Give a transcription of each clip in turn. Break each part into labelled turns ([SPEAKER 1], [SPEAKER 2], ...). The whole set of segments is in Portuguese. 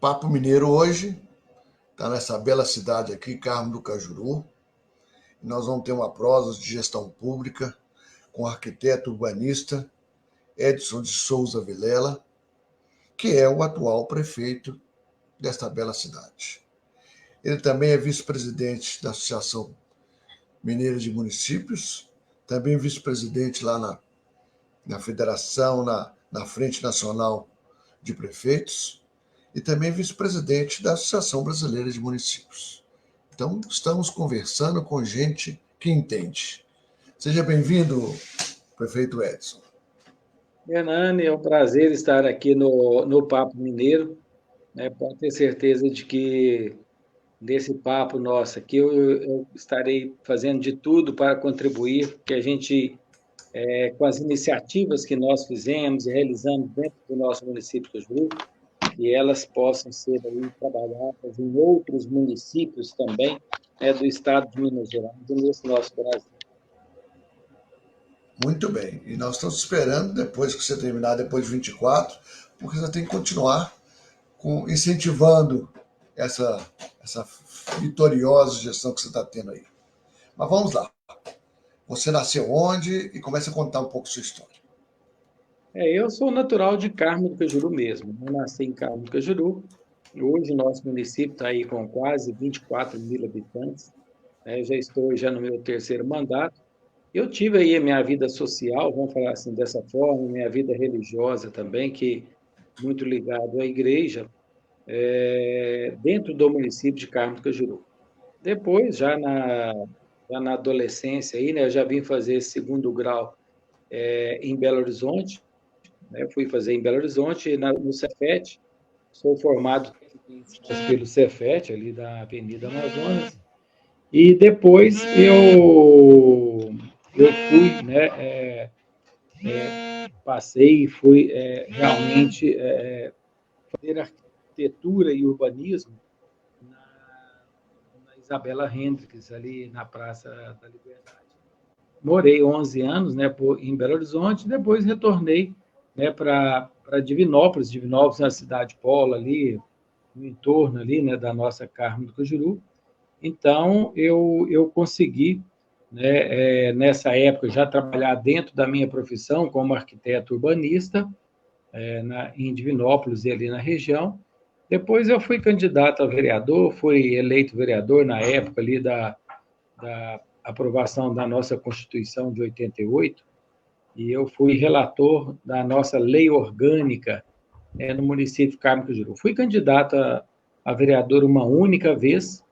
[SPEAKER 1] Papo Mineiro hoje está nessa bela cidade aqui, Carmo do Cajuru. E nós vamos ter uma prosa de gestão pública com o arquiteto urbanista Edson de Souza Vilela, que é o atual prefeito desta bela cidade. Ele também é vice-presidente da Associação Mineira de Municípios, também vice-presidente lá na Federação, na Frente Nacional de Prefeitos, e também vice-presidente da Associação Brasileira de Municípios. Então, estamos conversando com gente que entende. Seja bem-vindo, prefeito Edson.
[SPEAKER 2] Hernani, é um prazer estar aqui no Papo Mineiro, né? Pode ter certeza de que nesse papo nosso aqui eu estarei fazendo de tudo para contribuir, que a gente, com as iniciativas que nós fizemos e realizamos dentro do nosso município do Cajuru, que elas possam ser aí trabalhadas em outros municípios também, do estado de Minas Gerais e nesse nosso Brasil.
[SPEAKER 1] Muito bem. E nós estamos esperando, depois que você terminar, depois de 24, porque você tem que continuar incentivando essa vitoriosa gestão que você está tendo aí. Mas vamos lá. Você nasceu onde? E comece a contar um pouco a sua história.
[SPEAKER 2] Eu sou natural de Carmo do Cajuru mesmo. Eu nasci em Carmo do Cajuru. Hoje o nosso município está aí com quase 24 mil habitantes. Já estou no meu terceiro mandato. Eu tive aí a minha vida social, vamos falar assim dessa forma, minha vida religiosa também, que muito ligado à igreja, dentro do município de Carmo do Cajuru. Depois, já na adolescência, aí, né, eu já vim fazer esse segundo grau em Belo Horizonte. Eu fui fazer em Belo Horizonte, no Cefet. Sou formado pelo Cefet, ali da Avenida Amazonas. E depois eu fui, né, passei e fui realmente fazer arquitetura e urbanismo na Isabela Hendricks, ali na Praça da Liberdade. Morei 11 anos, né, em Belo Horizonte, depois retornei, né, para Divinópolis. Divinópolis é uma cidade polo ali, no entorno ali, né, da nossa Carmo do Cajuru. Então, eu consegui, né, nessa época, já trabalhar dentro da minha profissão como arquiteto urbanista, em Divinópolis e ali na região. Depois eu fui candidato a vereador, fui eleito vereador na época ali da aprovação da nossa Constituição de 88, e eu fui relator da nossa lei orgânica no município de Carmo do Cajuru. Fui candidato a vereador uma única vez,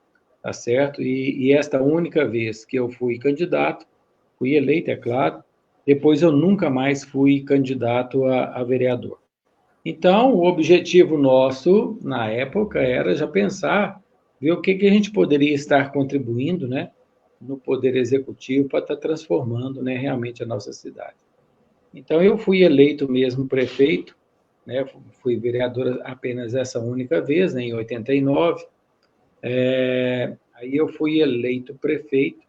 [SPEAKER 2] tá certo? E esta única vez que eu fui candidato, fui eleito, é claro, depois eu nunca mais fui candidato a vereador. Então, o objetivo nosso, na época, era já pensar, ver o que a gente poderia estar contribuindo, né, no Poder Executivo para estar transformando, né, realmente a nossa cidade. Então, eu fui eleito mesmo prefeito, né, fui vereador apenas essa única vez, né, em 89. Aí eu fui eleito prefeito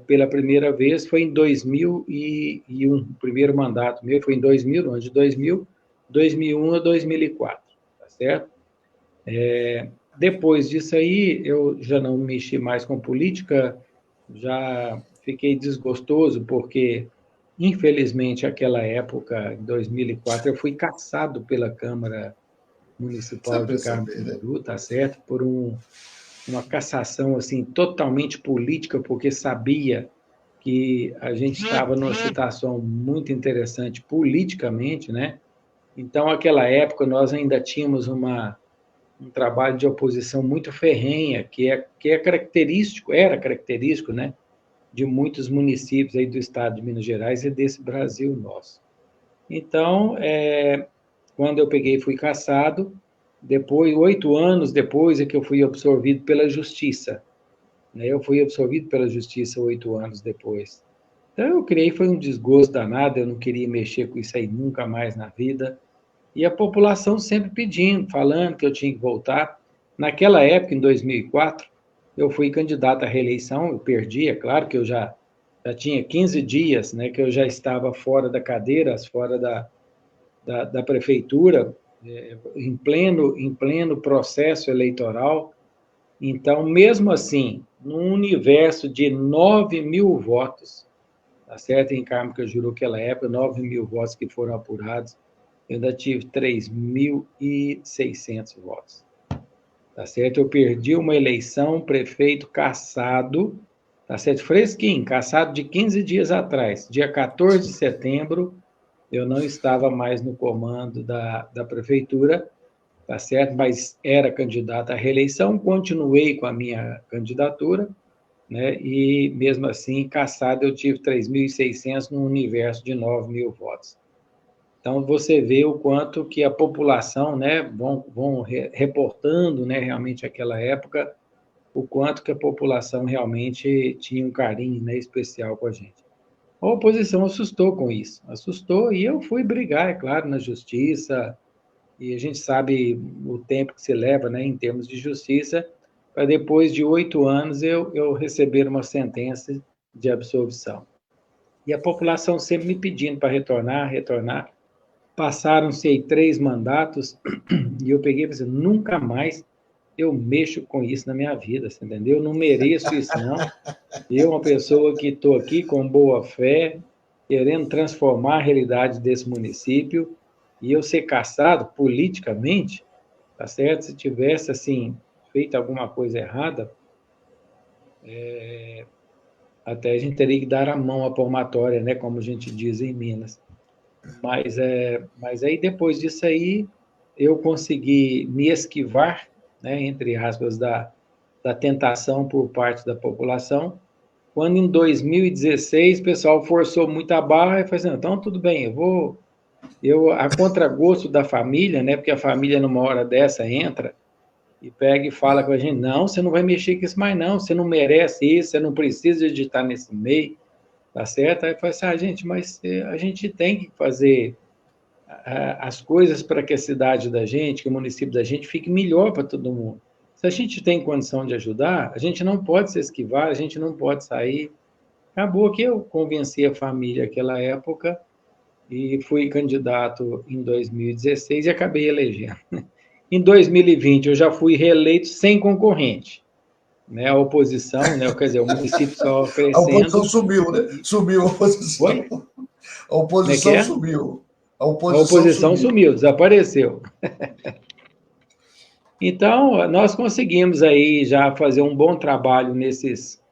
[SPEAKER 2] pela primeira vez, foi em 2001, o primeiro mandato meu foi em 2000, no ano de 2000, 2001 a 2004, tá certo? Depois disso aí, eu já não mexi mais com política, já fiquei desgostoso, porque, infelizmente, aquela época, em 2004, eu fui cassado pela Câmara Municipal de Carmo do Cajuru, tá certo? Por uma cassação, assim, totalmente política, porque sabia que a gente estava numa situação muito interessante politicamente, né? Então, naquela época, nós ainda tínhamos um trabalho de oposição muito ferrenha, que é característico, era característico, né, de muitos municípios aí do estado de Minas Gerais e desse Brasil nosso. Então, quando eu peguei e fui cassado, depois, 8 anos depois é que eu fui absorvido pela Justiça. Né? Eu fui absorvido pela Justiça 8 anos depois. Então, eu criei, foi um desgosto danado, eu não queria mexer com isso aí nunca mais na vida. E a população sempre pedindo, falando que eu tinha que voltar. Naquela época, em 2004, eu fui candidato à reeleição, eu perdi, é claro que eu já tinha 15 dias, né, que eu já estava fora da cadeira, fora da prefeitura, em pleno processo eleitoral. Então, mesmo assim, num universo de 9.000 votos, tá certo? Em Carmo Cajuru, naquela época, 9.000 votos que foram apurados, eu ainda tive 3.600 votos, tá certo? Eu perdi uma eleição, prefeito cassado, tá certo? Fresquinho, cassado de 15 dias atrás, dia 14 de setembro, eu não estava mais no comando da prefeitura, tá certo? Mas era candidato à reeleição, continuei com a minha candidatura, né? E mesmo assim, cassado, eu tive 3.600 num universo de 9.000 votos. Então, você vê o quanto que a população, né, vão reportando, né, realmente aquela época, o quanto que a população realmente tinha um carinho, né, especial com a gente. A oposição assustou com isso, assustou, e eu fui brigar, é claro, na justiça, e a gente sabe o tempo que se leva, né, em termos de justiça, para depois de 8 anos eu receber uma sentença de absolvição. E a população sempre me pedindo para retornar, retornar. Passaram-se aí 3 mandatos e eu peguei e pensei, nunca mais eu mexo com isso na minha vida, você entendeu? Eu não mereço isso, não. Eu, uma pessoa que estou aqui com boa fé, querendo transformar a realidade desse município, e eu ser caçado politicamente, tá certo? Se tivesse, assim, feito alguma coisa errada, até a gente teria que dar a mão à palmatória, né? Como a gente diz em Minas. Mas aí, depois disso aí, eu consegui me esquivar, né, entre aspas, da tentação por parte da população, quando em 2016 o pessoal forçou muito a barra e falou assim, então tudo bem, a contragosto da família, né, porque a família numa hora dessa entra e pega e fala com a gente, não, você não vai mexer com isso mais não, você não merece isso, você não precisa de estar nesse meio, tá certo? Aí fala assim, gente, mas a gente tem que fazer as coisas para que a cidade da gente, que o município da gente fique melhor para todo mundo. Se a gente tem condição de ajudar, a gente não pode se esquivar, a gente não pode sair. Acabou que eu convenci a família naquela época e fui candidato em 2016 e acabei elegendo. Em 2020 eu já fui reeleito sem concorrente, né? A oposição, né? Quer dizer, o município só
[SPEAKER 1] A oposição
[SPEAKER 2] crescendo.
[SPEAKER 1] subiu, né? Subiu a oposição.
[SPEAKER 2] Oi?
[SPEAKER 1] A
[SPEAKER 2] Como é que
[SPEAKER 1] oposição
[SPEAKER 2] é?
[SPEAKER 1] subiu. A
[SPEAKER 2] A
[SPEAKER 1] oposição
[SPEAKER 2] oposição
[SPEAKER 1] sumiu.
[SPEAKER 2] sumiu, desapareceu. Então, nós conseguimos aí já fazer um bom trabalho nesses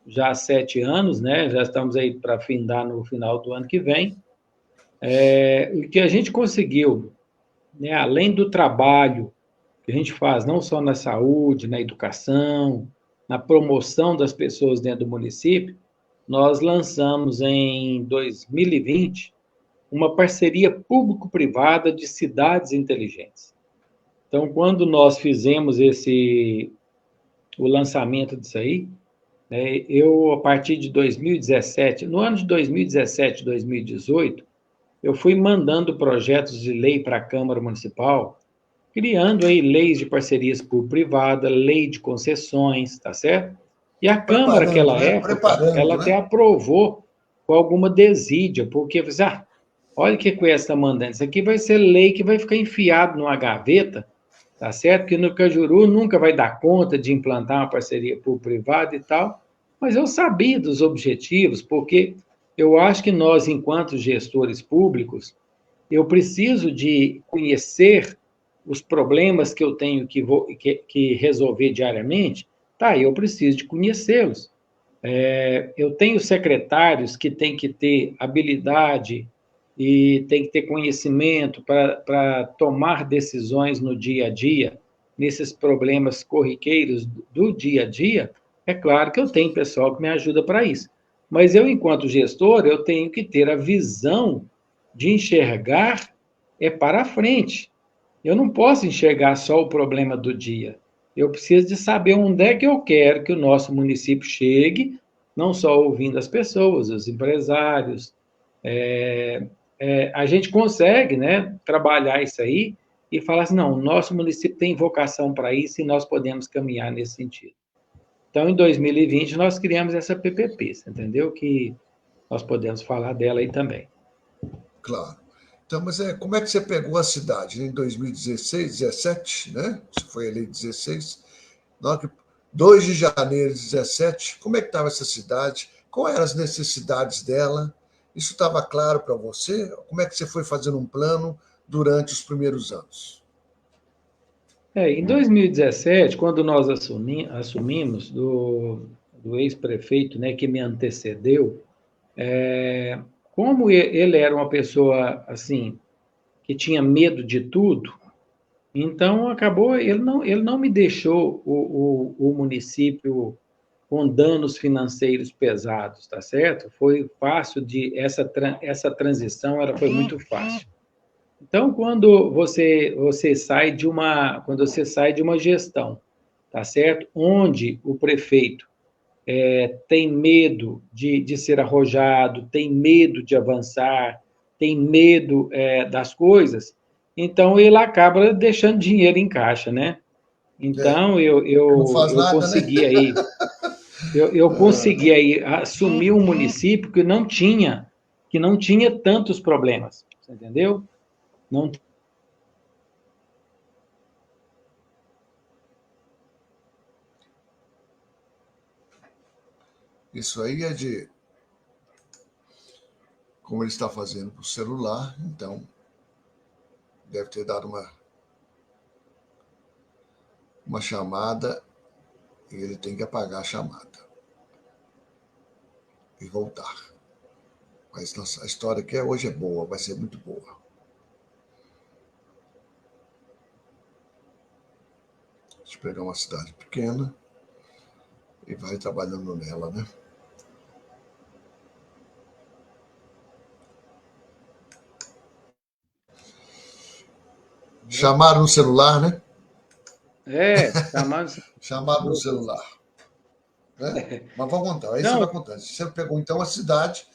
[SPEAKER 2] já 7 anos, né? Já estamos aí para findar no final do ano que vem. O que a gente conseguiu, né, além do trabalho que a gente faz, não só na saúde, na educação, na promoção das pessoas dentro do município, nós lançamos em 2020 uma parceria público-privada de cidades inteligentes. Então, quando nós fizemos o lançamento disso aí, né, eu, a partir de 2017, no ano de 2017, 2018, eu fui mandando projetos de lei para a Câmara Municipal, criando aí leis de parcerias público-privada, lei de concessões, tá certo? E a Câmara,
[SPEAKER 1] Preparando,
[SPEAKER 2] naquela
[SPEAKER 1] né?
[SPEAKER 2] época, ela
[SPEAKER 1] Preparando,
[SPEAKER 2] até
[SPEAKER 1] né?
[SPEAKER 2] aprovou com alguma desídia, porque, olha o que o Cunha está mandando, isso aqui vai ser lei que vai ficar enfiado numa gaveta, tá certo? Que no Cajuru nunca vai dar conta de implantar uma parceria público-privada e tal, mas eu sabia dos objetivos, porque eu acho que nós, enquanto gestores públicos, eu preciso de conhecer os problemas que eu tenho que resolver diariamente, tá, eu preciso de conhecê-los. Eu tenho secretários que têm que ter habilidade e têm que ter conhecimento para tomar decisões no dia a dia, nesses problemas corriqueiros do dia a dia. É claro que eu tenho pessoal que me ajuda para isso. Mas eu, enquanto gestor, eu tenho que ter a visão de enxergar para frente. Eu não posso enxergar só o problema do dia. Eu preciso de saber onde é que eu quero que o nosso município chegue, não só ouvindo as pessoas, os empresários. A gente consegue, né, trabalhar isso aí e falar assim, não, o nosso município tem vocação para isso e nós podemos caminhar nesse sentido. Então, em 2020, nós criamos essa PPP, você entendeu? Que nós podemos falar dela aí também.
[SPEAKER 1] Claro. Então, mas como é que você pegou a cidade? Em 2016, 17, né? Você foi eleito 16. 2 de janeiro de 17, como é que estava essa cidade? Quais eram as necessidades dela? Isso estava claro para você? Como é que você foi fazendo um plano durante os primeiros anos?
[SPEAKER 2] Em 2017, quando nós assumimos do ex-prefeito, né, que me antecedeu, como ele era uma pessoa assim que tinha medo de tudo, então acabou ele não me deixou o município com danos financeiros pesados, tá certo? Foi fácil de essa transição, ela foi muito fácil. Então, quando você sai de uma gestão, tá certo? Onde o prefeito tem medo de ser arrojado, tem medo de avançar, tem medo das coisas, então ele acaba deixando dinheiro em caixa, né?
[SPEAKER 1] É,
[SPEAKER 2] Então
[SPEAKER 1] não faz nada, né?
[SPEAKER 2] eu consegui aí assumir um município que não tinha tantos problemas, você entendeu? Não.
[SPEAKER 1] Isso aí é de como ele está fazendo para o celular, então deve ter dado uma chamada e ele tem que apagar a chamada e voltar. Mas nossa, a história que é hoje é boa, vai ser muito boa. A gente pegar uma cidade pequena e vai trabalhando nela, né? Chamaram no celular, né?
[SPEAKER 2] Chamaram.
[SPEAKER 1] Chamaram no celular. Né? Mas vou contar, aí você
[SPEAKER 2] Não,
[SPEAKER 1] vai contando. Você pegou então a cidade,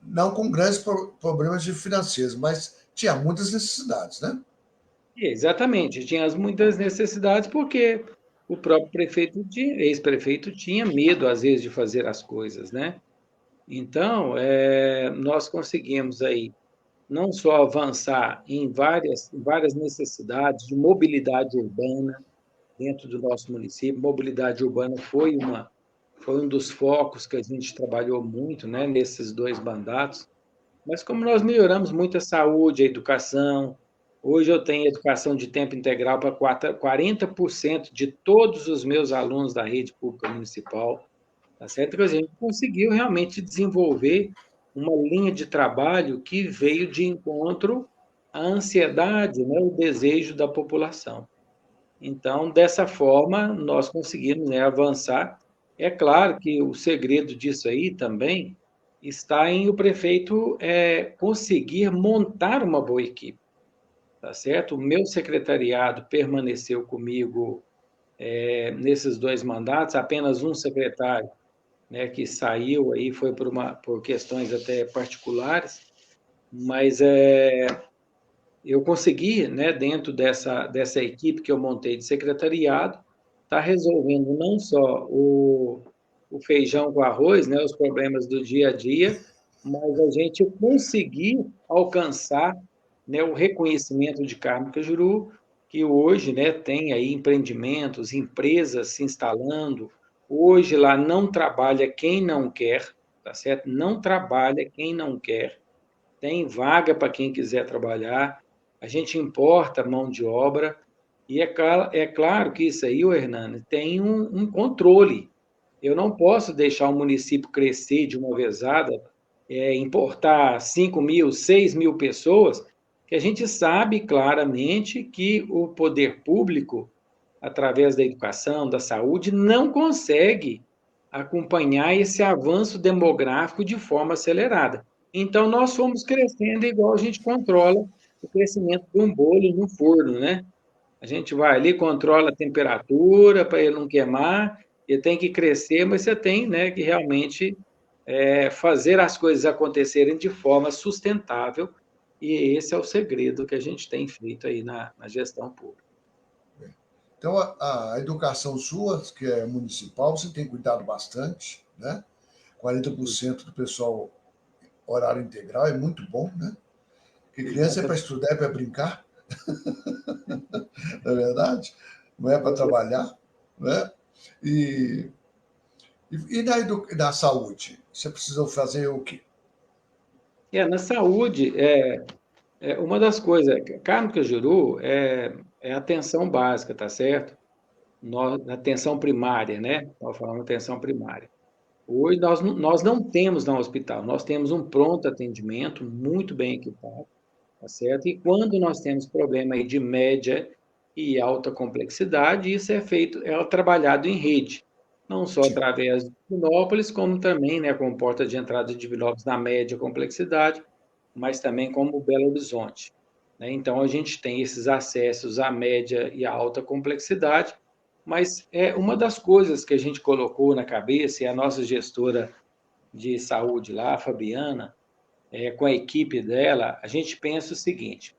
[SPEAKER 1] não com grandes problemas de financeiros, mas tinha muitas necessidades, né?
[SPEAKER 2] exatamente, tinha muitas necessidades porque o próprio ex-prefeito tinha medo, às vezes, de fazer as coisas, né? Então, nós conseguimos aí não só avançar em várias necessidades de mobilidade urbana dentro do nosso município. Mobilidade urbana foi um dos focos que a gente trabalhou muito, né, nesses 2 mandatos. Mas como nós melhoramos muito a saúde, a educação, hoje eu tenho educação de tempo integral para 40% de todos os meus alunos da rede pública municipal, tá certo? Que a gente conseguiu realmente desenvolver uma linha de trabalho que veio de encontro à ansiedade, né, o desejo da população. Então, dessa forma, nós conseguimos, né, avançar. É claro que o segredo disso aí também está em o prefeito conseguir montar uma boa equipe, tá certo? O meu secretariado permaneceu comigo nesses 2 mandatos, apenas um secretário, né, que saiu aí foi por questões até particulares, mas eu consegui, né, dentro dessa equipe que eu montei de secretariado, estar resolvendo não só o feijão com arroz, né, os problemas do dia a dia, mas a gente conseguir alcançar, né, o reconhecimento de Carmo Cajuru, que hoje, né, tem aí empreendimentos, empresas se instalando. Hoje lá não trabalha quem não quer, tá certo? Não trabalha quem não quer. Tem vaga para quem quiser trabalhar, a gente importa mão de obra, e é claro que isso aí, o Hernani, tem um controle. Eu não posso deixar o município crescer de uma vezada, importar 5.000, 6.000 pessoas, que a gente sabe claramente que o poder público, através da educação, da saúde, não consegue acompanhar esse avanço demográfico de forma acelerada. Então, nós fomos crescendo igual a gente controla o crescimento de um bolo no forno, né? A gente vai ali, controla a temperatura para ele não queimar, ele tem que crescer, mas você tem, né, que realmente fazer as coisas acontecerem de forma sustentável, e esse é o segredo que a gente tem feito aí na gestão pública.
[SPEAKER 1] Então, a educação sua, que é municipal, você tem cuidado bastante, né? 40% do pessoal horário integral é muito bom, né? Porque criança é para estudar, é para brincar, não é verdade? Não é para trabalhar, né? E, e na saúde? Você precisa fazer o quê?
[SPEAKER 2] Na saúde, uma das coisas, Carmo Cajuru é atenção básica, tá certo? Atenção primária, né? Nós falamos atenção primária. Hoje nós não temos no hospital, nós temos um pronto atendimento muito bem equipado, tá certo? E quando nós temos problema aí de média e alta complexidade, isso é trabalhado em rede, não só
[SPEAKER 1] Sim,
[SPEAKER 2] através de Divinópolis, como também, né, como porta de entrada de Divinópolis na média complexidade, mas também como Belo Horizonte, né? Então a gente tem esses acessos à média e à alta complexidade, mas é uma das coisas que a gente colocou na cabeça, e a nossa gestora de saúde lá, a Fabiana, com a equipe dela, a gente pensa o seguinte: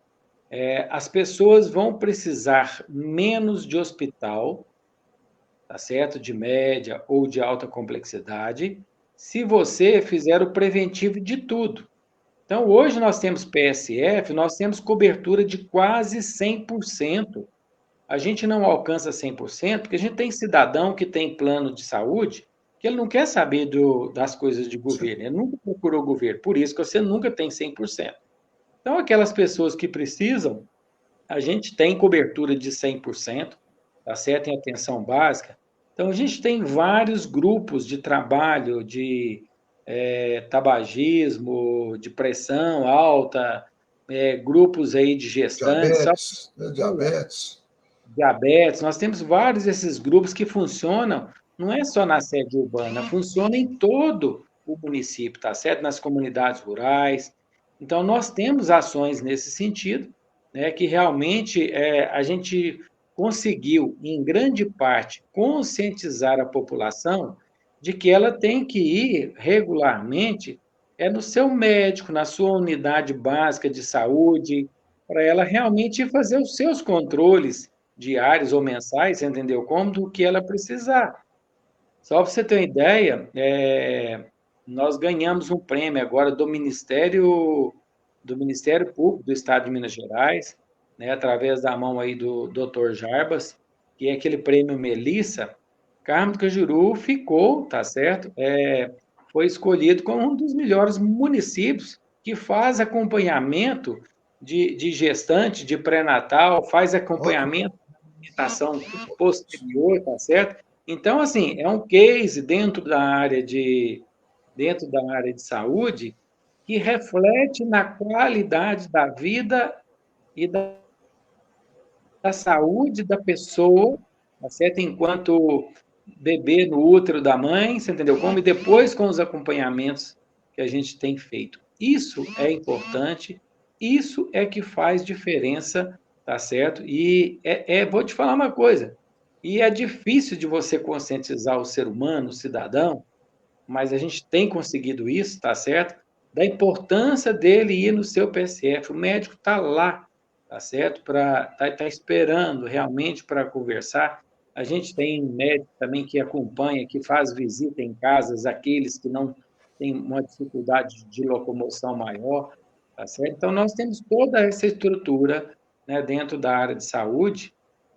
[SPEAKER 2] as pessoas vão precisar menos de hospital, tá certo? De média ou de alta complexidade, se você fizer o preventivo de tudo. Então, hoje nós temos PSF, nós temos cobertura de quase 100%. A gente não alcança 100%, porque a gente tem cidadão que tem plano de saúde que ele não quer saber das coisas de
[SPEAKER 1] sim.
[SPEAKER 2] governo, ele nunca procurou o governo, por isso que você nunca tem 100%. Então, aquelas pessoas que precisam, a gente tem cobertura de 100%, tá certo? Em atenção básica. Então, a gente tem vários grupos de trabalho de tabagismo, de pressão alta, grupos aí de gestantes, só
[SPEAKER 1] Diabetes, né? Diabetes.
[SPEAKER 2] diabetes. Nós temos vários desses grupos que funcionam, não é só na sede urbana, funciona em todo o município, tá certo? Nas comunidades rurais. Então, nós temos ações nesse sentido, né, que realmente a gente conseguiu, em grande parte, conscientizar a população de que ela tem que ir regularmente no seu médico, na sua unidade básica de saúde, para ela realmente fazer os seus controles diários ou mensais, você entendeu? Como do que ela precisar. Só para você ter uma ideia, nós ganhamos um prêmio agora do Ministério Público do Estado de Minas Gerais, né, através da mão aí do Dr. Jarbas, que é aquele prêmio Melissa. Carmo do Cajuru ficou, tá certo? Foi escolhido como um dos melhores municípios que faz acompanhamento de gestante, de pré-natal, faz
[SPEAKER 1] Olha,
[SPEAKER 2] acompanhamento de alimentação posterior, tá certo? Então, assim, é um case dentro da área de saúde que reflete na qualidade da vida e da saúde da pessoa, tá certo? Enquanto bebê no útero da mãe, você entendeu como? E depois com os acompanhamentos que a gente tem feito. Isso é importante, isso é que faz diferença, tá certo? E vou te falar uma coisa, e é difícil de você conscientizar o ser humano, o cidadão, mas a gente tem conseguido isso, tá certo? Da importância dele ir no seu PSF. O médico está lá, tá certo? Tá esperando realmente para conversar. A gente tem médico também que acompanha, que faz visita em casas, aqueles que não têm uma dificuldade de locomoção maior, tá certo? Então, nós temos toda essa estrutura, né, dentro da área de saúde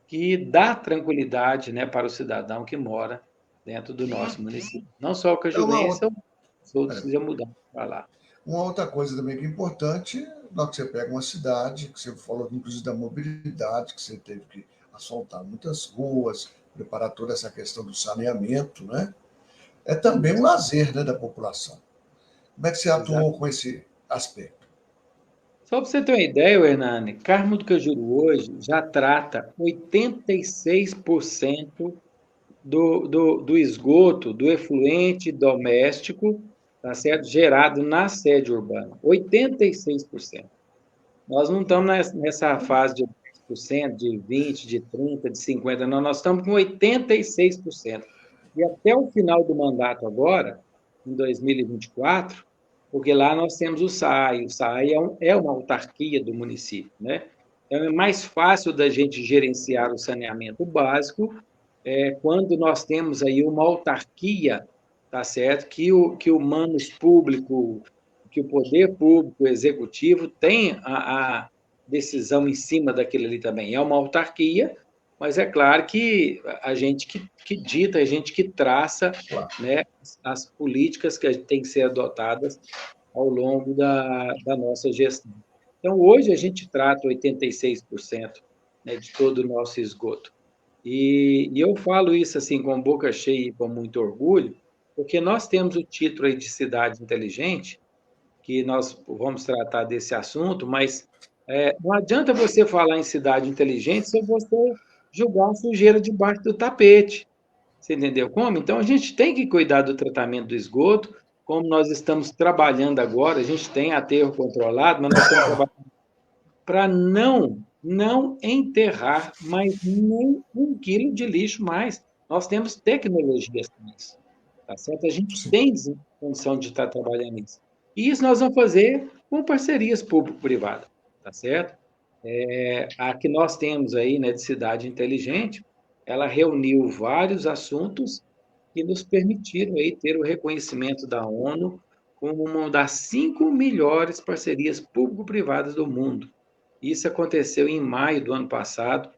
[SPEAKER 2] que dá tranquilidade, né, para o cidadão que mora dentro do nosso município. Não só o
[SPEAKER 1] é uma
[SPEAKER 2] cajulense,
[SPEAKER 1] outra,
[SPEAKER 2] os outros
[SPEAKER 1] é,
[SPEAKER 2] que já mudaram para lá.
[SPEAKER 1] uma outra coisa também que é importante, na hora que você pega uma cidade, que você falou inclusive da mobilidade, que você teve que asfaltar muitas ruas, preparar toda essa questão do saneamento, né? É também um
[SPEAKER 2] Isso,
[SPEAKER 1] lazer, né, da população. Como é que você
[SPEAKER 2] exato.
[SPEAKER 1] atuou com esse aspecto?
[SPEAKER 2] Só para você ter uma ideia, Hernani, Carmo do Cajuru hoje já trata 86% do esgoto, do efluente doméstico, tá certo? Gerado na sede urbana. 86%. Nós não estamos nessa fase de 10%, de 20%, de 30%, de 50%, não, nós estamos com 86%. E até o final do mandato agora, em 2024, porque lá nós temos o SAI é uma autarquia do município, né? Então é mais fácil da gente gerenciar o saneamento básico quando nós temos aí uma autarquia, tá certo? Que o manos público que o poder público, o executivo, tem a decisão em cima daquilo ali também. É uma autarquia, mas é claro que a gente que dita, a gente que traça, né, as políticas que têm que ser adotadas ao longo da nossa gestão. Então, hoje, a gente trata 86%, né, de todo o nosso esgoto. E eu falo isso assim com boca cheia e com muito orgulho, porque nós temos o título aí de cidade inteligente, que nós vamos tratar desse assunto, mas não adianta você falar em cidade inteligente se você jogar a sujeira debaixo do tapete. Você entendeu como? Então, a gente tem que cuidar do tratamento do esgoto, como nós estamos trabalhando agora, a gente tem aterro controlado, mas nós estamos trabalhando para não enterrar mais nem 1 quilo de lixo mais. Nós temos tecnologias para isso, tá certo? A gente
[SPEAKER 1] Sim.
[SPEAKER 2] tem condição de estar trabalhando nisso. E isso nós vamos fazer com parcerias público-privadas, tá certo? A que nós temos aí, né, de cidade inteligente, ela reuniu vários assuntos que nos permitiram aí ter o reconhecimento da ONU como uma das 5 melhores parcerias público-privadas do mundo. Isso aconteceu em maio do ano passado,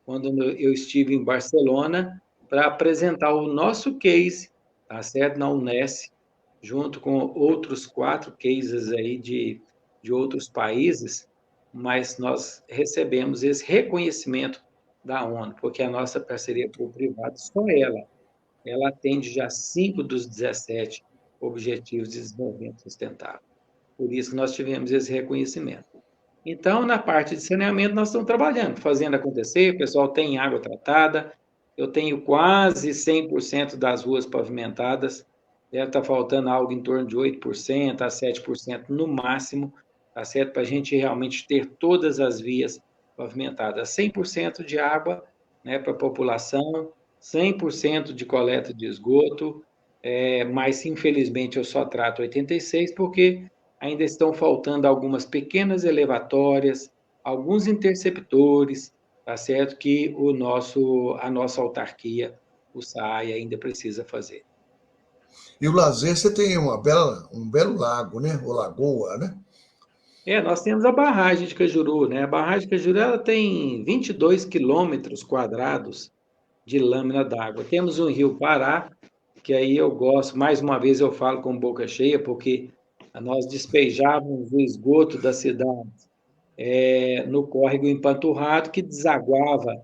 [SPEAKER 2] quando eu estive em Barcelona para apresentar o nosso case, tá certo? Na Unesco, junto com outros 4 cases aí de outros países, mas nós recebemos esse reconhecimento da ONU, porque a nossa parceria público-privada, só ela atende já 5 dos 17 Objetivos de Desenvolvimento Sustentável. Por isso que nós tivemos esse reconhecimento. Então, na parte de saneamento, nós estamos trabalhando, fazendo acontecer, o pessoal tem água tratada, eu tenho quase 100% das ruas pavimentadas, deve estar faltando algo em torno de 8% a 7% no máximo, tá certo? Para a gente realmente ter todas as vias pavimentadas. 100% de água, né, para a população, 100% de coleta de esgoto, mas infelizmente eu só trato 86% porque ainda estão faltando algumas pequenas elevatórias, alguns interceptores, tá certo? Que a nossa autarquia, o SAAI, ainda precisa fazer.
[SPEAKER 1] E o lazer, você tem um belo lago, né? Ou lagoa, né?
[SPEAKER 2] Nós temos a barragem de Cajuru, né? A barragem de Cajuru ela tem 22 quilômetros quadrados de lâmina d'água. Temos o Rio Pará, que aí eu gosto, mais uma vez eu falo com boca cheia, porque nós despejávamos o esgoto da cidade no córrego empanturrado que desaguava,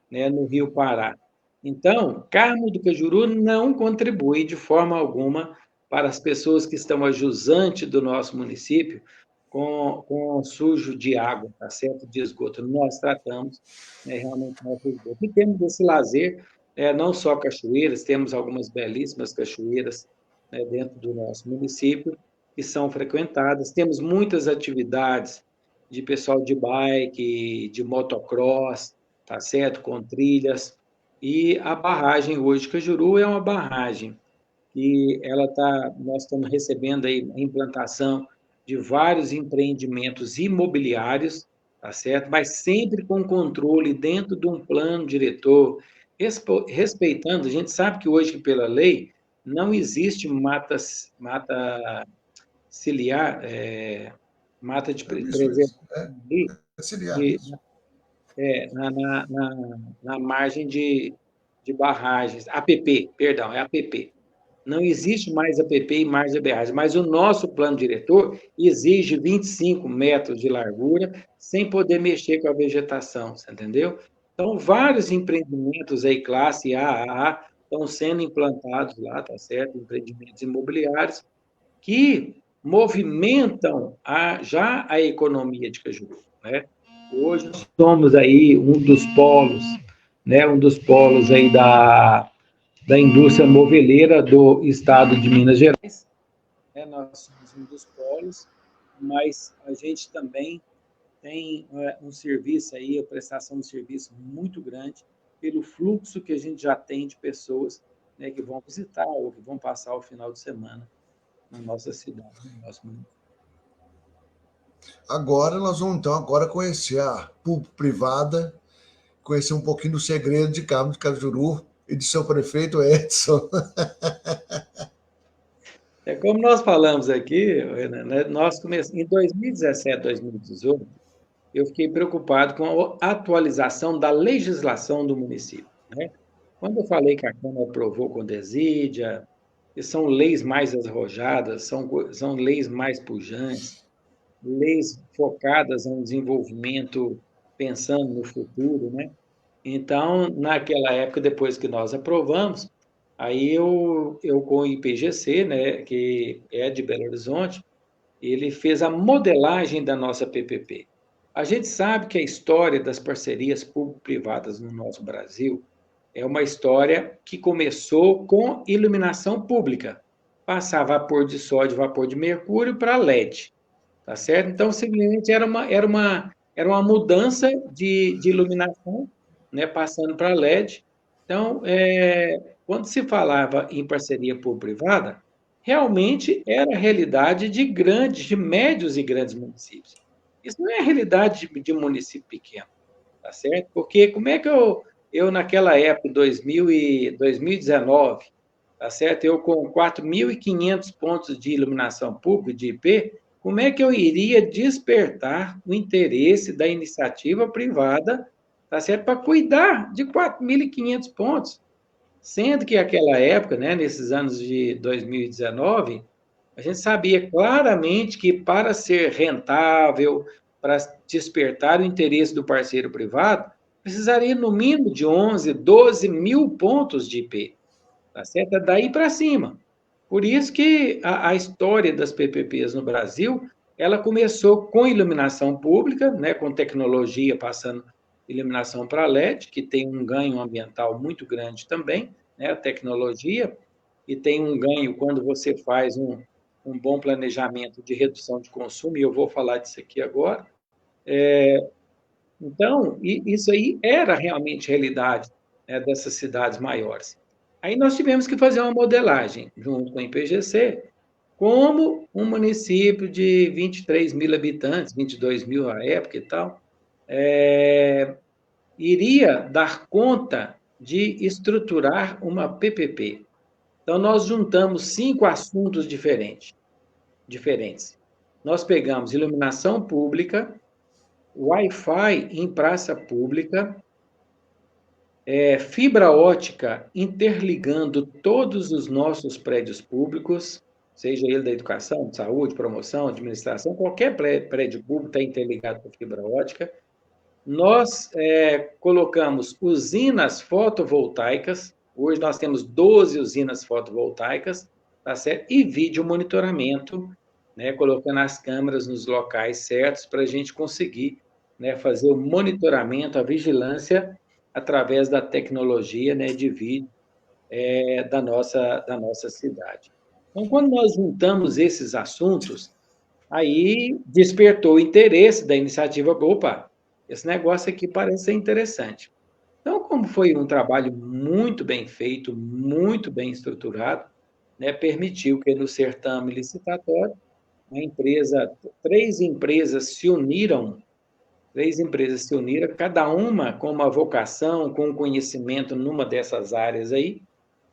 [SPEAKER 2] né, no Rio Pará. Então, Carmo do Cajuru não contribui de forma alguma para as pessoas que estão a jusante do nosso município com sujo de água, tá certo? De esgoto. Nós tratamos, né, realmente nosso esgoto. E temos esse lazer, não só cachoeiras, temos algumas belíssimas cachoeiras, né, dentro do nosso município que são frequentadas. Temos muitas atividades de pessoal de bike, de motocross, tá certo? Com trilhas. E a barragem hoje de Cajuru é uma barragem que nós estamos recebendo aí a implantação de vários empreendimentos imobiliários, tá certo? Mas sempre com controle dentro de um plano diretor, respeitando, a gente sabe que hoje, pela lei, não existe mata ciliar, mata de
[SPEAKER 1] Isso mesmo.
[SPEAKER 2] preservação ali,
[SPEAKER 1] Auxiliar,
[SPEAKER 2] de,
[SPEAKER 1] isso.
[SPEAKER 2] na margem de barragens, APP, perdão, é APP. Não existe mais APP e margem de barragem, mas o nosso plano diretor exige 25 metros de largura, sem poder mexer com a vegetação, você entendeu? Então, vários empreendimentos aí, classe AAA, estão sendo implantados lá, tá certo? Empreendimentos imobiliários, que movimentam já a economia de Cajuru, né? Hoje somos aí um dos polos, né? Um dos polos aí da indústria moveleira do estado de Minas Gerais, né? Nós somos um dos polos, mas a gente também tem um serviço aí, a prestação de serviço muito grande pelo fluxo que a gente já tem de pessoas, né, que vão visitar ou que vão passar o final de semana na nossa cidade, no nosso município.
[SPEAKER 1] Agora nós vamos então agora conhecer a público-privada, conhecer um pouquinho do segredo de Carmo de Cajuru e de seu prefeito Edson.
[SPEAKER 2] É como nós falamos aqui, né, nós começamos em 2017, 2018, eu fiquei preocupado com a atualização da legislação do município, né? Quando eu falei que a Câmara aprovou com desídia, que são leis mais arrojadas, são leis mais pujantes, leis focadas em desenvolvimento pensando no futuro, né? Então, naquela época, depois que nós aprovamos, aí eu com o IPGC, né, que é de Belo Horizonte, ele fez a modelagem da nossa PPP. A gente sabe que a história das parcerias público-privadas no nosso Brasil é uma história que começou com iluminação pública. Passar vapor de sódio, vapor de mercúrio para LED, tá certo? Então, simplesmente era uma mudança de iluminação, né, passando para LED. Então, quando se falava em parceria público-privada, realmente era a realidade de grandes, de médios e grandes municípios. Isso não é a realidade de município pequeno, tá certo? Porque como é que eu naquela época, 2019, tá certo? Eu com 4.500 pontos de iluminação pública, de IP, como é que eu iria despertar o interesse da iniciativa privada, tá certo? Para cuidar de 4.500 pontos. Sendo que aquela época, né, nesses anos de 2019, a gente sabia claramente que para ser rentável, para despertar o interesse do parceiro privado, precisaria no mínimo de 11, 12 mil pontos de IP, tá certo? É daí para cima. Por isso que a história das PPPs no Brasil, ela começou com iluminação pública, né, com tecnologia passando iluminação para LED, que tem um ganho ambiental muito grande também, né, a tecnologia, e tem um ganho quando você faz um bom planejamento de redução de consumo, e eu vou falar disso aqui agora. Então, isso aí era realmente realidade, né, dessas cidades maiores. Aí nós tivemos que fazer uma modelagem, junto com o IPGC, como um município de 23 mil habitantes, 22 mil à época e tal, iria dar conta de estruturar uma PPP. Então, nós juntamos 5 assuntos diferentes. Nós pegamos iluminação pública, Wi-Fi em praça pública, fibra ótica interligando todos os nossos prédios públicos, seja ele da educação, de saúde, promoção, administração, qualquer prédio público está interligado com fibra ótica. Nós colocamos usinas fotovoltaicas, hoje nós temos 12 usinas fotovoltaicas, tá certo? E vídeo monitoramento, né, colocando as câmeras nos locais certos para a gente conseguir, né, fazer o monitoramento, a vigilância através da tecnologia, né, de vídeo da nossa cidade. Então, quando nós juntamos esses assuntos, aí despertou o interesse da iniciativa, opa, esse negócio aqui parece ser interessante. Então, como foi um trabalho muito bem feito, muito bem estruturado, né, permitiu que no certame licitatório, três empresas se uniram, cada uma com uma vocação, com um conhecimento numa dessas áreas aí,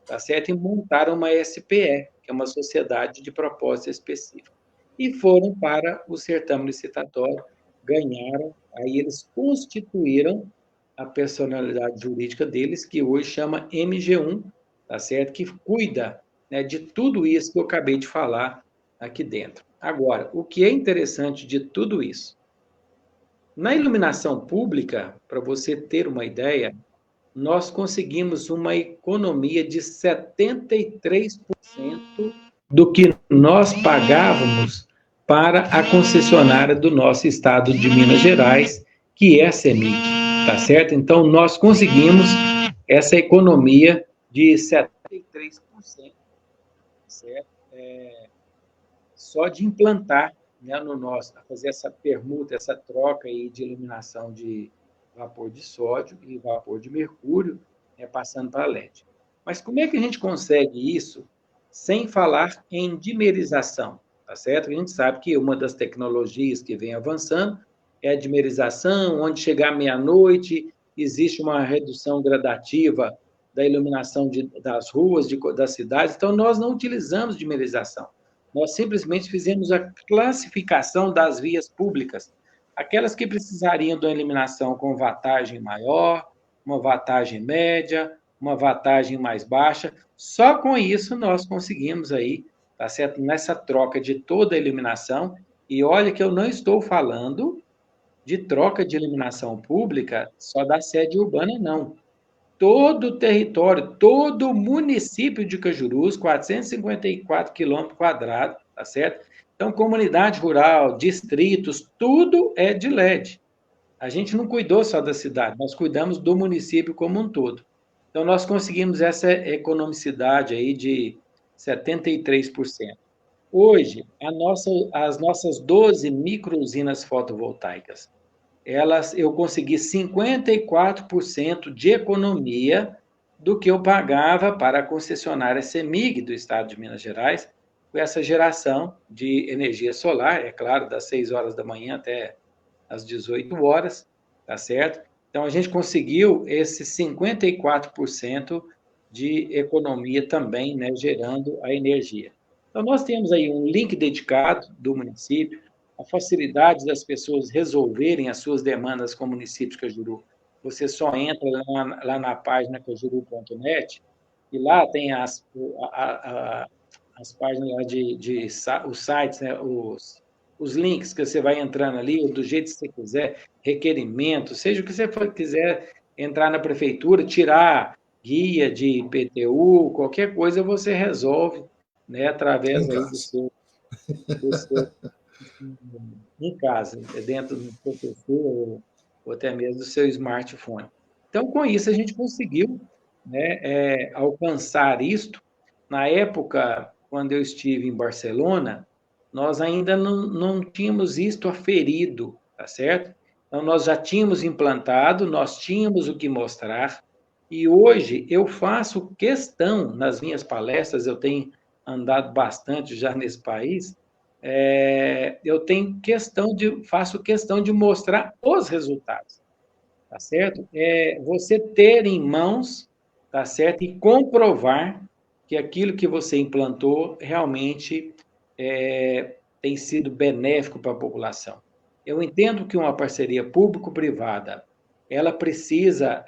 [SPEAKER 2] tá certo? E montaram uma SPE, que é uma sociedade de propósito específico. E foram para o certame licitatório, ganharam, aí eles constituíram a personalidade jurídica deles, que hoje chama MG1, tá certo? Que cuida, né, de tudo isso que eu acabei de falar aqui dentro. Agora, o que é interessante de tudo isso? Na iluminação pública, para você ter uma ideia, nós conseguimos uma economia de 73% do que nós pagávamos para a concessionária do nosso estado de Minas Gerais, que é a CEMIG, tá certo? Então, nós conseguimos essa economia de 73%, certo? Só de implantar, né, no nosso, fazer essa permuta, essa troca aí de iluminação de vapor de sódio e vapor de mercúrio, né, passando para LED. Mas como é que a gente consegue isso sem falar em dimerização? Tá certo? A gente sabe que uma das tecnologias que vem avançando é a dimerização, onde chegar meia-noite existe uma redução gradativa da iluminação das ruas, das cidades. Então, nós não utilizamos dimerização. Nós simplesmente fizemos a classificação das vias públicas, aquelas que precisariam de uma eliminação com watagem maior, uma watagem média, uma watagem mais baixa. Só com isso nós conseguimos aí, tá certo? Nessa troca de toda a iluminação. E olha que eu não estou falando de troca de iluminação pública só da sede urbana, não. Todo o território, todo o município de Cajurus, 454 quilômetros quadrados, tá certo? Então, comunidade rural, distritos, tudo é de LED. A gente não cuidou só da cidade, nós cuidamos do município como um todo. Então, nós conseguimos essa economicidade aí de 73%. Hoje, as nossas 12 micro-usinas fotovoltaicas, eu consegui 54% de economia do que eu pagava para a concessionária CEMIG do estado de Minas Gerais, com essa geração de energia solar, é claro, das 6 horas da manhã até às 18 horas, tá certo? Então, a gente conseguiu esse 54% de economia também, né, gerando a energia. Então, nós temos aí um link dedicado do município, a facilidade das pessoas resolverem as suas demandas com o município de Cajuru. Você só entra lá na página cajuru.net e lá tem as páginas lá os sites, né, os links que você vai entrando ali, do jeito que você quiser, requerimento, seja o que você quiser entrar na prefeitura, tirar guia de IPTU, qualquer coisa você resolve, né, através
[SPEAKER 1] Em
[SPEAKER 2] aí
[SPEAKER 1] casa.
[SPEAKER 2] do seu em casa, dentro do seu PC ou até mesmo do seu smartphone. Então, com isso, a gente conseguiu, né, alcançar isto. Na época, quando eu estive em Barcelona, nós ainda não tínhamos isto aferido, tá certo? Então, nós já tínhamos implantado, nós tínhamos o que mostrar, e hoje eu faço questão, nas minhas palestras, eu tenho andado bastante já nesse país, eu faço questão de mostrar os resultados, tá certo? Você ter em mãos, tá certo? E comprovar que aquilo que você implantou realmente tem sido benéfico para a população. Eu entendo que uma parceria público-privada, ela precisa,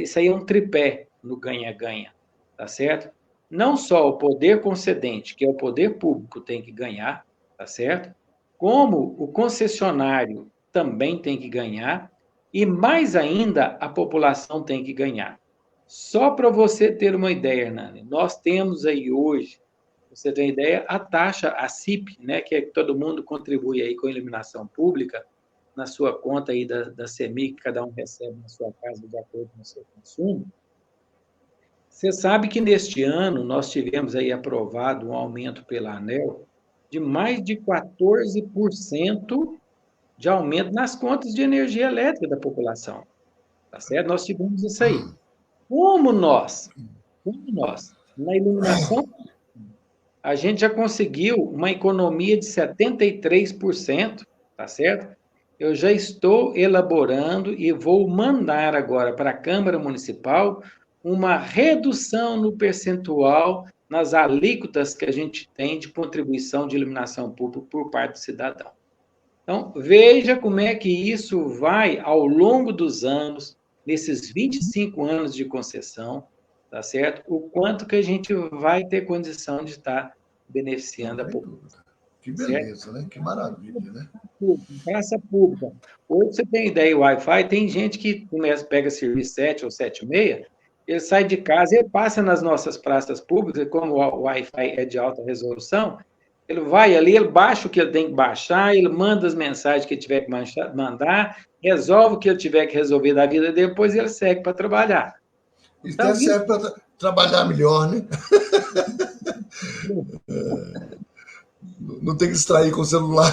[SPEAKER 2] isso aí é um tripé no ganha-ganha, tá certo? Não só o poder concedente, que é o poder público, tem que ganhar, tá certo? Como o concessionário também tem que ganhar, e mais ainda, a população tem que ganhar. Só para você ter uma ideia, Hernani, nós temos aí hoje, você tem ideia, a taxa, a CIP, né, que é que todo mundo contribui aí com a iluminação pública, na sua conta aí da CEMIG, que cada um recebe na sua casa de acordo com o seu consumo. Você sabe que neste ano nós tivemos aí aprovado um aumento pela ANEEL de mais de 14% de aumento nas contas de energia elétrica da população, tá certo? Nós tivemos isso aí. Como nós, na iluminação, a gente já conseguiu uma economia de 73%, tá certo? Eu já estou elaborando e vou mandar agora para a Câmara Municipal uma redução no percentual nas alíquotas que a gente tem de contribuição de iluminação pública por parte do cidadão. Então, veja como é que isso vai, ao longo dos anos, nesses 25 anos de concessão, tá certo? O quanto que a gente vai ter condição de estar
[SPEAKER 1] Não
[SPEAKER 2] beneficiando a
[SPEAKER 1] tem
[SPEAKER 2] população,
[SPEAKER 1] dúvida. Que
[SPEAKER 2] certo?
[SPEAKER 1] beleza, né? Que maravilha, né?
[SPEAKER 2] Praça pública. Hoje você tem ideia, o Wi-Fi, tem gente que pega serviço 7 ou 7 e meia, ele sai de casa e passa nas nossas praças públicas, como o Wi-Fi é de alta resolução, ele vai ali, ele baixa o que ele tem que baixar, ele manda as mensagens que ele tiver que mandar, resolve o que ele tiver que resolver da vida, depois ele segue para trabalhar.
[SPEAKER 1] E
[SPEAKER 2] Então,
[SPEAKER 1] até serve para trabalhar melhor, né? Não tem que distrair com o celular.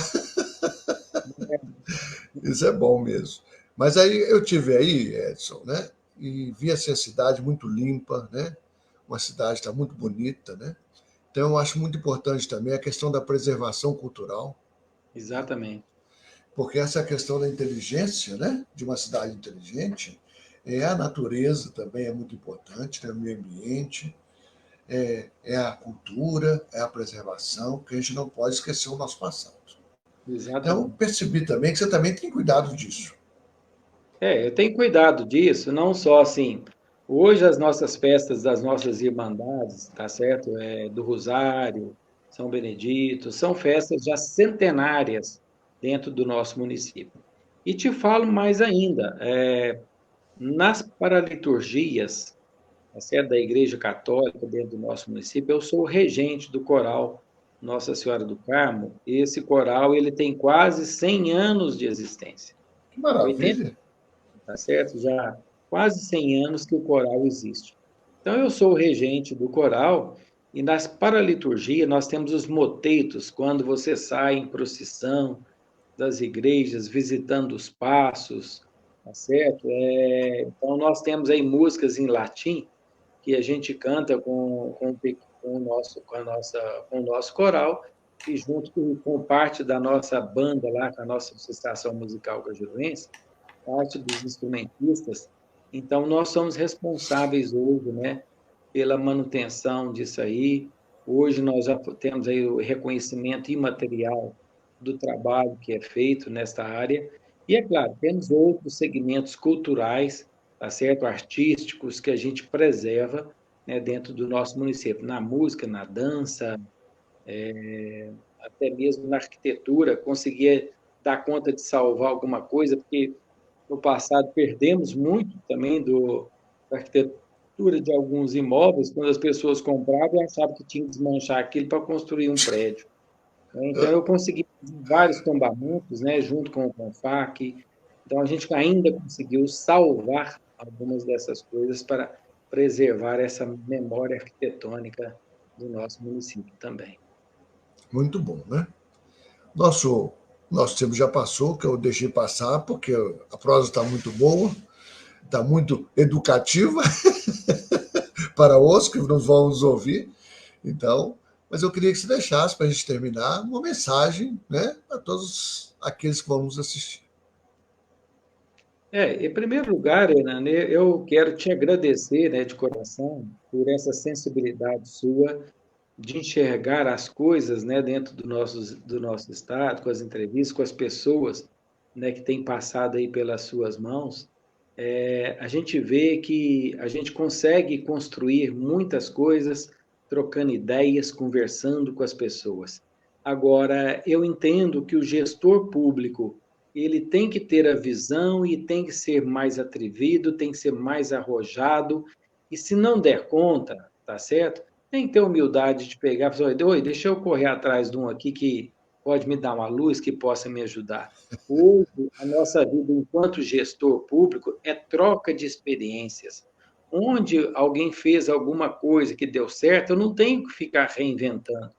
[SPEAKER 1] Isso é bom mesmo. Mas aí eu tive aí, Edson, né? E vi assim, a cidade muito limpa, né? Uma cidade está muito bonita, né? Então eu acho muito importante também a questão da preservação cultural, né?
[SPEAKER 2] exatamente.
[SPEAKER 1] Porque essa questão da inteligência, né? De uma cidade inteligente, a natureza também é muito importante, né? O meio ambiente. é a cultura, é a preservação, que a gente não pode esquecer o nosso passado. Então, eu
[SPEAKER 2] Exatamente.
[SPEAKER 1] percebi também que você também tem cuidado disso.
[SPEAKER 2] Eu tenho cuidado disso, não só assim. Hoje as nossas festas das nossas irmandades, tá certo? Do Rosário, São Benedito, são festas já centenárias dentro do nosso município. E te falo mais ainda, nas paraliturgias, tá certo? Da Igreja Católica dentro do nosso município, eu sou o regente do coral Nossa Senhora do Carmo. Esse coral ele tem quase 100 anos de existência.
[SPEAKER 1] Que
[SPEAKER 2] 80,
[SPEAKER 1] maravilha!
[SPEAKER 2] tá certo? Já quase 100 anos que o coral existe. Então, eu sou o regente do coral e nas paraliturgias nós temos os motetos, quando você sai em procissão das igrejas, visitando os passos, tá certo? Então, nós temos aí músicas em latim que a gente canta com o nosso coral e junto com parte da nossa banda lá, com a nossa associação musical cajuruense, parte dos instrumentistas. Então, nós somos responsáveis hoje, né, pela manutenção disso aí. Hoje nós já temos aí o reconhecimento imaterial do trabalho que é feito nesta área. E, é claro, temos outros segmentos culturais, tá certo? Artísticos, que a gente preserva, né, dentro do nosso município, na música, na dança, até mesmo na arquitetura, conseguir dar conta de salvar alguma coisa, porque no passado perdemos muito também da arquitetura de alguns imóveis, quando as pessoas compravam e achavam que tinham que desmanchar aquilo para construir um prédio, né? Então, eu consegui fazer vários tombamentos, né, junto com o CONFAC. Então, a gente ainda conseguiu salvar algumas dessas coisas para preservar essa memória arquitetônica do nosso município também.
[SPEAKER 1] Muito bom, né? Nosso tempo já passou, que eu deixei passar, porque a prosa está muito boa, está muito educativa para os que nos vão nos ouvir. Então, mas eu queria que você deixasse, para a gente terminar, uma mensagem, né, a todos aqueles que vão nos assistir.
[SPEAKER 2] Em primeiro lugar, Hernani, eu quero te agradecer, né, de coração por essa sensibilidade sua de enxergar as coisas, né, dentro do nosso estado, com as entrevistas, com as pessoas, né, que têm passado aí pelas suas mãos. A gente vê que a gente consegue construir muitas coisas trocando ideias, conversando com as pessoas. Agora, eu entendo que o gestor público ele tem que ter a visão e tem que ser mais atrevido, tem que ser mais arrojado, e se não der conta, tá certo? Tem que ter humildade de pegar e falar, oi, deixa eu correr atrás de um aqui que pode me dar uma luz, que possa me ajudar. Hoje, a nossa vida enquanto gestor público é troca de experiências. Onde alguém fez alguma coisa que deu certo, eu não tenho que ficar reinventando,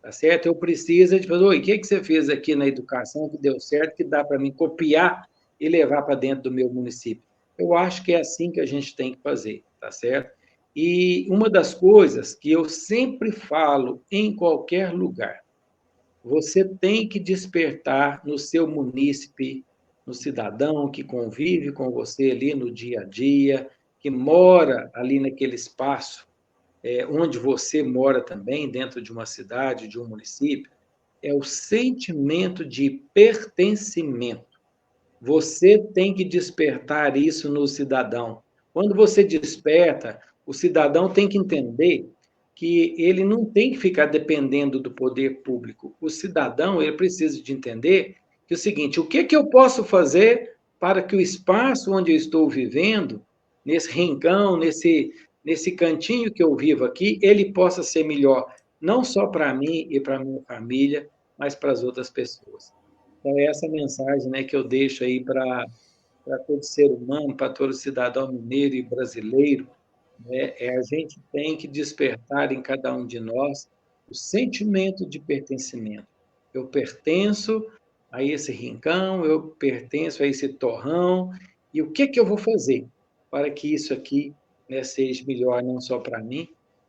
[SPEAKER 2] tá certo? Eu preciso de fazer, oi, o que você fez aqui na educação que deu certo, que dá para mim copiar e levar para dentro do meu município? Eu acho que é assim que a gente tem que fazer, tá certo? E uma das coisas que eu sempre falo em qualquer lugar, você tem que despertar no seu munícipe, no cidadão que convive com você ali no dia a dia, que mora ali naquele espaço, onde você mora também, dentro de uma cidade, de um município, é o sentimento de pertencimento. Você tem que despertar isso no cidadão. Quando você desperta, o cidadão tem que entender que ele não tem que ficar dependendo do poder público. O cidadão, ele precisa de entender que é o seguinte, o que que eu posso fazer para que o espaço onde eu estou vivendo, nesse rincão, nesse cantinho que eu vivo aqui, ele possa ser melhor, não só para mim e para minha família, mas para as outras pessoas. Então, é essa mensagem, né, que eu deixo aí para todo ser humano, para todo cidadão mineiro e brasileiro, né? A gente tem que despertar em cada um de nós o sentimento de pertencimento. Eu pertenço a esse rincão, eu pertenço a esse torrão, e o que que eu vou fazer para que isso aqui, né, seja melhor não só para mim,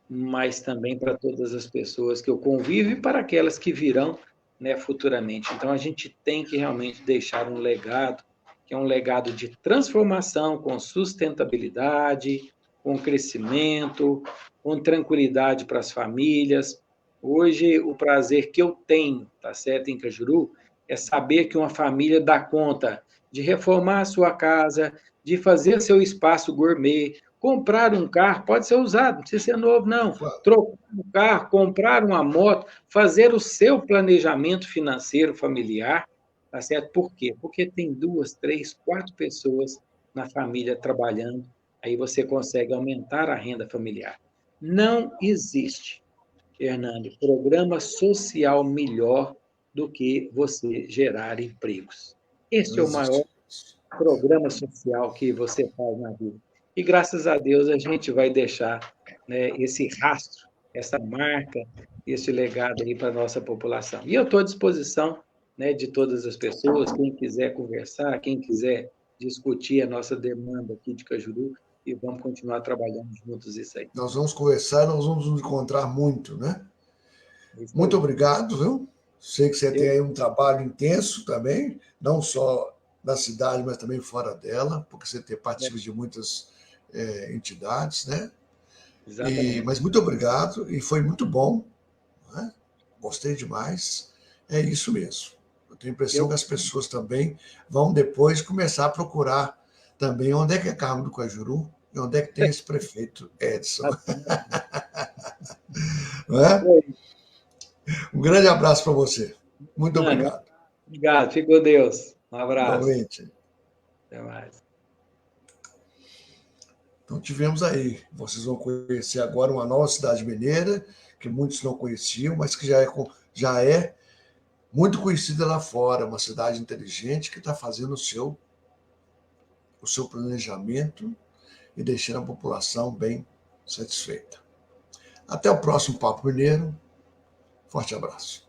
[SPEAKER 2] mas também para todas as pessoas que eu convivo e para aquelas que virão, né, futuramente. Então, a gente tem que realmente deixar um legado, que é um legado de transformação com sustentabilidade, com crescimento, com tranquilidade para as famílias. Hoje, o prazer que eu tenho, tá certo, em Cajuru, é saber que uma família dá conta de reformar a sua casa, de fazer seu espaço gourmet, comprar um carro, pode ser usado, não precisa ser novo, não.
[SPEAKER 1] Claro.
[SPEAKER 2] Trocar um carro, comprar uma moto, fazer o seu planejamento financeiro familiar, tá certo? Por quê? Porque tem 2, 3, 4 pessoas na família trabalhando, aí você consegue aumentar a renda familiar. Não existe, Fernando, programa social melhor do que você gerar empregos.
[SPEAKER 1] Não
[SPEAKER 2] Este é o maior
[SPEAKER 1] existe isso.
[SPEAKER 2] programa social que você faz na vida. E graças a Deus a gente vai deixar, né, esse rastro, essa marca, esse legado aí para a nossa população. E eu estou à disposição, né, de todas as pessoas, quem quiser conversar, quem quiser discutir a nossa demanda aqui de Cajuru, e vamos continuar trabalhando juntos isso aí.
[SPEAKER 1] Nós vamos conversar, nós vamos nos encontrar muito, né?
[SPEAKER 2] É isso
[SPEAKER 1] Muito
[SPEAKER 2] aí.
[SPEAKER 1] obrigado, viu? Sei que você tem
[SPEAKER 2] Eu,
[SPEAKER 1] aí um trabalho intenso também, não só na cidade, mas também fora dela, porque você participa de muitas entidades, né?
[SPEAKER 2] exatamente.
[SPEAKER 1] Mas muito obrigado, e foi muito bom, né? Gostei demais. É isso mesmo. Eu tenho a impressão
[SPEAKER 2] Eu,
[SPEAKER 1] que as pessoas também vão depois começar a procurar também onde é que é Carmo do Cajuru e onde é que tem esse prefeito Edson. Não é? Um grande abraço para você. Muito
[SPEAKER 2] Mano,
[SPEAKER 1] obrigado.
[SPEAKER 2] obrigado. Fique com Deus. Um abraço.
[SPEAKER 1] Igualmente.
[SPEAKER 2] Até mais.
[SPEAKER 1] Então tivemos aí, vocês vão conhecer agora uma nova cidade mineira, que muitos não conheciam, mas que já é muito conhecida lá fora, uma cidade inteligente que está fazendo o seu planejamento e deixando a população bem satisfeita. Até o próximo Papo Mineiro. Forte abraço.